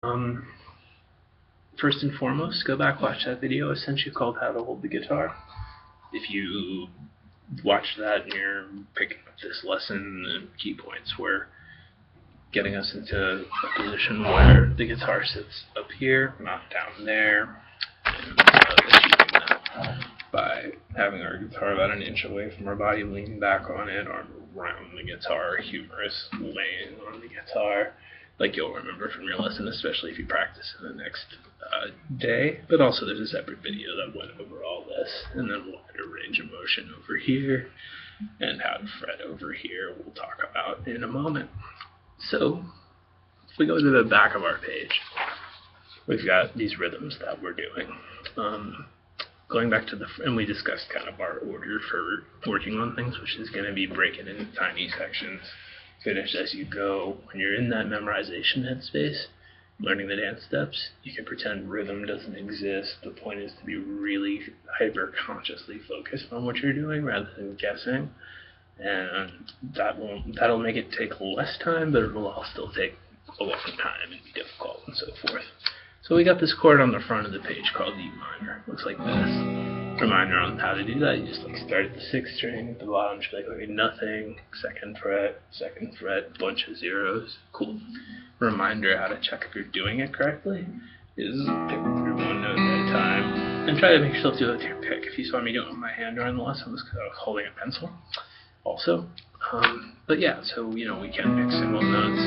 Um, First and foremost, go back, watch that video I sent you called How to Hold the Guitar. If you watch that and you're picking up this lesson and key points, we're getting us into a position where the guitar sits up here, not down there, and achieving that by having our guitar about an inch away from our body, leaning back on it, arm around the guitar, humorous laying on the guitar, like you'll remember from your lesson, especially if you practice in the next day. But also there's a separate video that went over all this, and then we'll hit a range of motion over here, and how to fret over here we'll talk about in a moment. So if we go to the back of our page, we've got these rhythms that we're doing. Going back to and we discussed kind of our order for working on things, which is going to be breaking into tiny sections, finish as you go. When you're in that memorization headspace, learning the dance steps, you can pretend rhythm doesn't exist. The point is to be really hyper-consciously focused on what you're doing rather than guessing. And that'll make it take less time, but it will all still take a long time and be difficult and so forth. So we got this chord on the front of the page called E minor. Looks like this. Reminder on how to do that. You just start at the 6th string at the bottom. Just be like, okay, nothing, 2nd fret, bunch of zeros. Cool. Reminder how to check if you're doing it correctly is pick through one note at a time and try to make yourself do it with your pick. If you saw me do it with my hand during the lesson, it was because I was holding a pencil. Also, but yeah, so we can pick single notes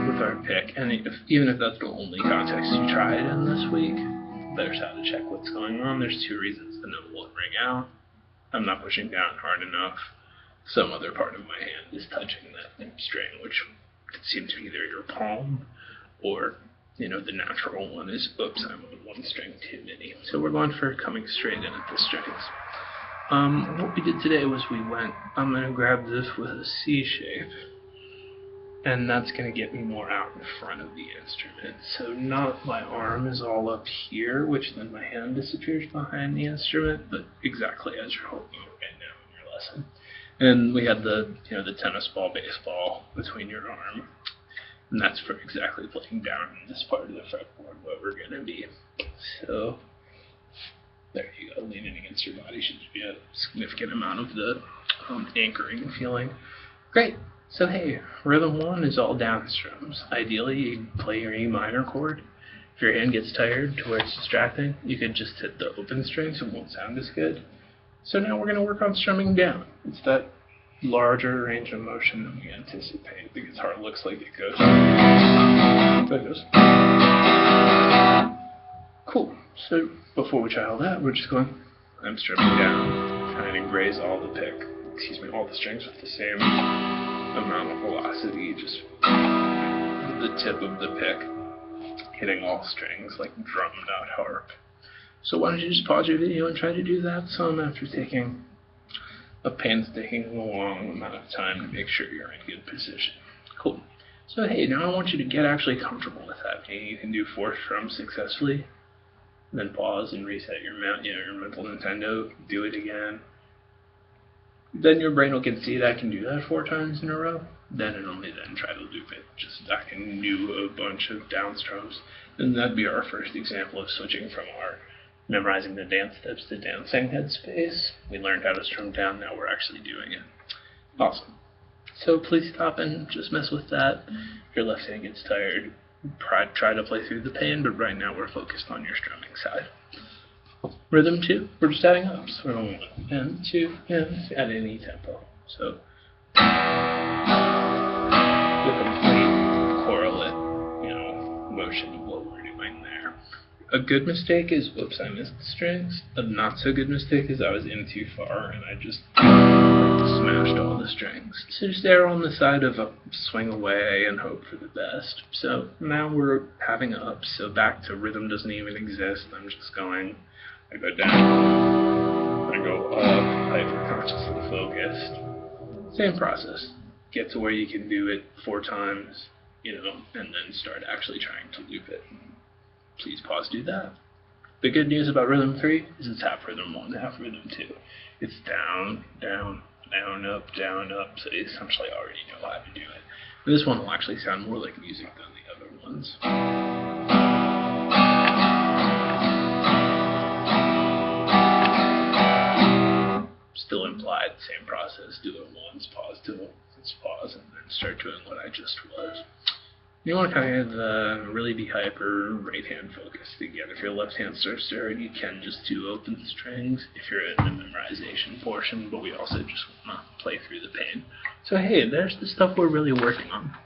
with our pick, and even if that's the only context you try it in this week, there's how to check what's going on. There's 2 reasons the note won't ring out. I'm not pushing down hard enough. Some other part of my hand is touching that string, which seems to be either your palm or the natural one is, oops, I'm on one string too many. So we're going for coming straight in at the strings. What we did today was I'm going to grab this with a C shape, and that's going to get me more out in front of the instrument. So not my arm is all up here, which then my hand disappears behind the instrument, but exactly as you're holding it right now in your lesson. And we had the tennis ball, baseball between your arm, and that's for exactly playing down in this part of the fretboard where we're going to be. So there you go, leaning against your body should be a significant amount of the anchoring feeling. Great. So hey, rhythm 1 is all down strums. Ideally, you play your E minor chord. If your hand gets tired to where it's distracting, you could just hit the open strings. It won't sound as good. So now we're going to work on strumming down. It's that larger range of motion than we anticipate. The guitar looks like it goes. But it goes. Cool. So before we try all that, we're just going, I'm strumming down, trying to graze all the strings with the same amount of velocity, just the tip of the pick hitting all strings like drummed out harp. So why don't you just pause your video and try to do that some after taking a painstaking long amount of time to make sure you're in good position. Cool. So hey, now I want you to get actually comfortable with that. You can do 4 strums successfully, then pause and reset your mental Nintendo, do it again. Then your brain will concede I can do that 4 times in a row, then and only then try to loop it. Just I can do a bunch of down strums. And that'd be our first example of switching from our memorizing the dance steps to dancing headspace. We learned how to strum down, now we're actually doing it. Awesome. So please stop and just mess with that. If your left hand gets tired, try to play through the pain, but right now we're focused on your strumming side. Rhythm 2, we're just adding up. So we're going 1 and 2 and at any tempo. So the complete correlate, motion of what we're doing there. A good mistake is, whoops, I missed the strings. A not so good mistake is I was in too far and I just smashed all the strings. So just err on the side of a swing away and hope for the best. So now we're having ups, so back to rhythm doesn't even exist. I'm just going, I go down, I go up, hyper-consciously focused. Same process. Get to where you can do it 4 times, and then start actually trying to loop it. Please pause, do that. The good news about rhythm 3 is it's half rhythm 1, half rhythm 2. It's down, down, down, up, so you essentially already know how to do it. And this one will actually sound more like music than the other ones. Still implied, same process. Do it once, pause, do it once, pause, and then start doing what I just was. You want to kind of really be hyper right-hand focused again. If your left hand starts stirring, you can just do open strings if you're in the memorization portion, but we also just want to play through the pain. So hey, there's the stuff we're really working on.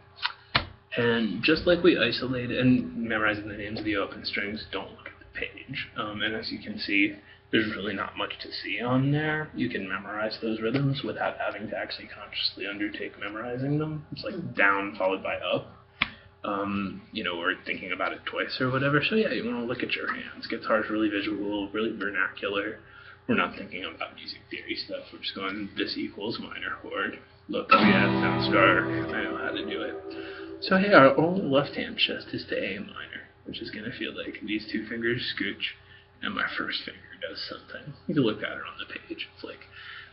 And just like we isolated and memorizing the names of the open strings, don't look at the page. And as you can see, there's really not much to see on there. You can memorize those rhythms without having to actually consciously undertake memorizing them. It's like down followed by up. Or thinking about it twice or whatever. So yeah, you want to look at your hands. Guitar's really visual, really vernacular. We're not thinking about music theory stuff. We're just going, this equals minor chord. Look, oh yeah, it sounds dark. I know how to do it. So hey, our only left hand chest is to A minor, which is going to feel like these two fingers scooch, and my first finger does something. You can look at it on the page. It's like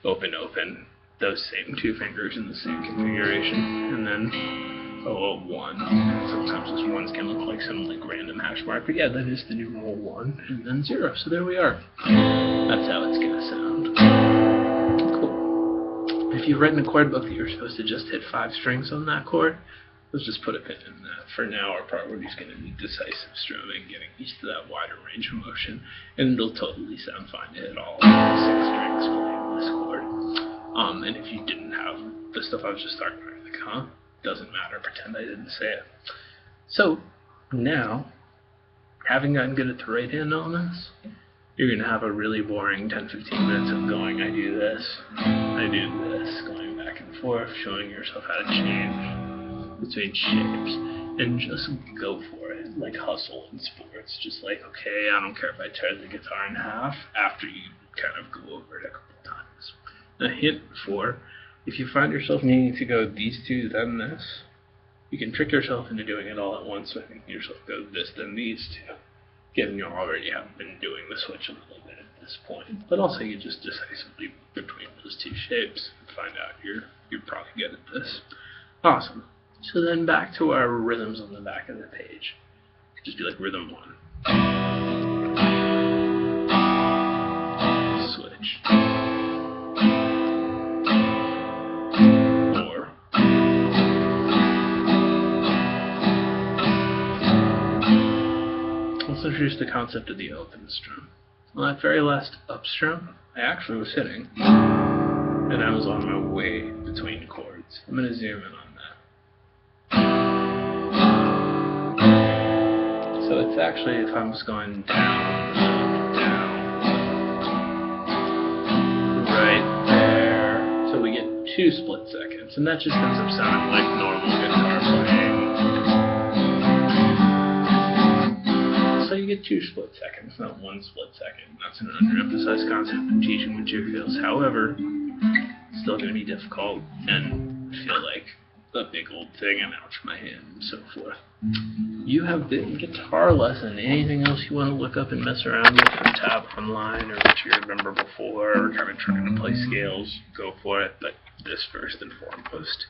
open, open, those same two fingers in the same configuration, and then one. Sometimes this ones can look like some random hash mark, but yeah, that is the numeral 1, and then 0. So there we are. That's how it's gonna sound. Cool. If you've read in a chord book that you're supposed to just hit 5 strings on that chord, let's just put a pin in that. For now, our priority is going to be decisive strumming, getting used to that wider range of motion, and it'll totally sound fine to hit all 6 strings playing this chord. And if you didn't have the stuff I was just talking about, like, doesn't matter, pretend I didn't say it. So, now, having gotten good at the right hand elements, you're going to have a really boring 10-15 minutes of going, I do this, going back and forth, showing yourself how to change between shapes, and just go for it, like hustle in sports. Just like, okay, I don't care if I tear the guitar in half, after you kind of go over it a couple times. A hint for, if you find yourself needing to go these two, then this, you can trick yourself into doing it all at once by making yourself go this, then these two, given you already have been doing the switch a little bit at this point. But also you just decisively between those two shapes and find out you're probably good at this. Awesome. So then back to our rhythms on the back of the page. Just be like rhythm 1. Switch. Or. Let's introduce the concept of the open strum. On that very last up strum, I actually was hitting, and I was on my way between chords. I'm going to zoom in on that. So it's actually, if I was going down, right there. So we get 2 split seconds, and that just ends up sounding like normal guitar playing. So you get 2 split seconds, not 1 split second. That's an underemphasized concept in teaching materials. However, it's still going to be difficult and feel like a big old thing and ouch my hand and so forth. You have been Guitar Lesson. Anything else you want to look up and mess around with or tab online or what you remember before or kind of trying to play scales, go for it. But this first and foremost.